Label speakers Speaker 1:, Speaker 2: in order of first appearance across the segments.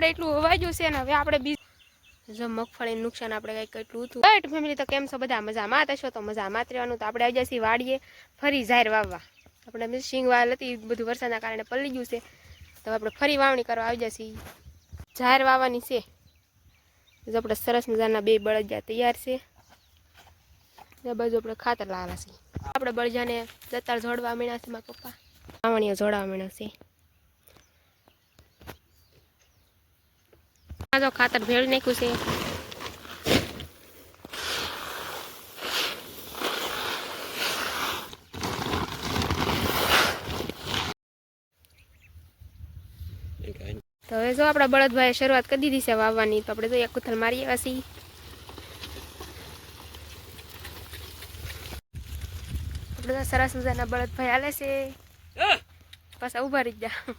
Speaker 1: આપણે એટલું વાગ્યું છે ને હવે આપણે જો મગફળીનું નુકસાન આપણે કંઈક કેટલું હતું. રાઈટ ફેમિલી, તો કેમ છો બધા? મજામાં થશો તો મજામાં રહેવાનું. તો આપણે આવી જઈએ વાડીએ ફરી ઝાર વાવવા. આપણે સિંગ વાવેલ હતી, બધું વરસાદના કારણે પલળી ગયું છે, તો આપણે ફરી વાવણી કરવા આવી જઈએ. ઝાર વાવવાની છે. જો આપણે સરસ મજાના 2 બળદિયા તૈયાર છે. એ બાજુ આપણે ખાતર લાવેલા છે. આપણે બળજાને દતાર જોડવા મીણ્યા છે. મારા પપ્પા વાવણીઓ જોડવા મીણ્યા છે. જો ખાતર ભેળ નાખ્યું છે. તો હવે જો આપણા બળદભાઈએ શરૂઆત કરી દીધી છે વાવવાની. તો આપણે જો એક કુથલ મારી આવ્યા છીએ. આપણે તો સરસ મજાના બળદભાઈ હાલે છે. પાછા ઉભા રહી ગયા.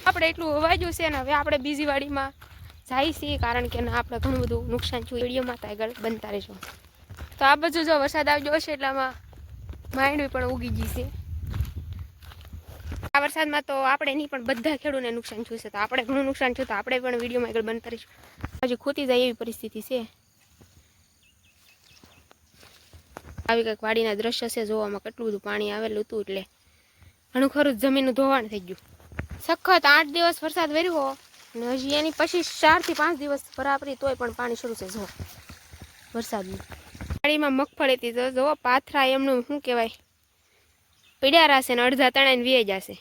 Speaker 1: આપણે એટલું વાગ્યું છે ને હવે આપણે બીજી વાડીમાં જાય છીએ, કારણ કે આપણે ઘણું બધું નુકસાન થયું. વિડીયોમાં તો આગળ બનતા રહેજો. તો આ બાજુ જો વરસાદ આવ્યો હશે એટલે આમાં માંડવી પણ ઉગી ગઈ છે. આ વરસાદમાં તો આપણે નહીં પણ બધા ખેડૂતોને નુકસાન થયું છે. તો આપણે ઘણું નુકસાન થયું, તો આપણે પણ વિડીયોમાં આગળ બનતા રહીશું. હજી ખૂટી જાય એવી પરિસ્થિતિ છે. આવી કંઈક વાડીના દ્રશ્ય છે. જોવામાં કેટલું બધું પાણી આવેલું હતું, એટલે ઘણું ખરું જમીનનું ધોવાણ થઈ ગયું. સખત 8 દિવસ વરસાદ વર્યો અને હજી એની પછી 4 થી 5 દિવસ બરાબરી, તોય પણ પાણી શરૂ છે. જો વરસાદનું વાડીમાં મગફળી હતી, તો જો પાથરા એમનું શું કહેવાય પીડ્યા રહેશે ને અડધા તણાઈને વી જશે.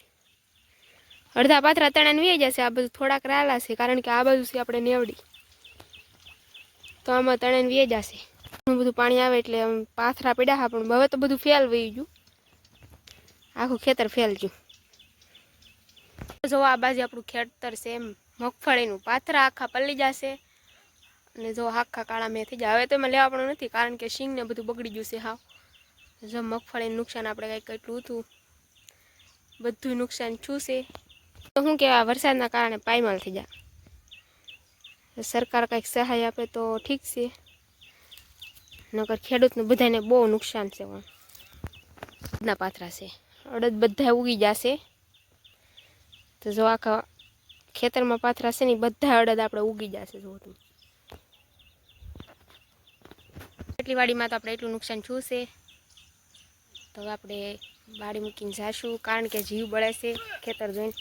Speaker 1: અડધા પાથરા તણાઈને વી જશે. આ બધું થોડાક રાલા છે, કારણ કે આ બાજુ છે આપણે નેવડી, તો આમાં તણાઈને વી જશે. ઘણું બધું પાણી આવે એટલે પાથરા પીડ્યા હા, પણ હવે તો બધું ફેલ વહી ગયું. આખું ખેતર ફેલ ગયું. જો આ બાજુ આપણું ખેતર છે, મગફળીનું પાથરા આખા પલ્લી જશે અને જો આખા કાળા મેં થઈ જાય. હવે તો એમાં લેવા નથી, કારણ કે સિંગ ને બધું બગડી ગયું છે. હાવ જો મગફળીનું નુકસાન આપણે કંઈક કેટલું હતું, બધું નુકસાન થયું છે. તો શું કહેવાય, વરસાદના કારણે પાયમાલ થઈ જાય. સરકાર કંઈક સહાય આપે તો ઠીક છે, નકર ખેડૂતને બધાને બહુ નુકસાન છે. ના પાથરા છે, અડદ બધા ઉગી જશે. તો જો આખા ખેતરમાં પાથરા છે ને બધા અડદ આપણે ઉગી જશે. જો તમે એટલી વાડીમાં તો આપણે એટલું નુકસાન થયું છે. તો આપણે વાડી મૂકીને જઈશું, કારણ કે જીવ બળે છે ખેતર જોઈને.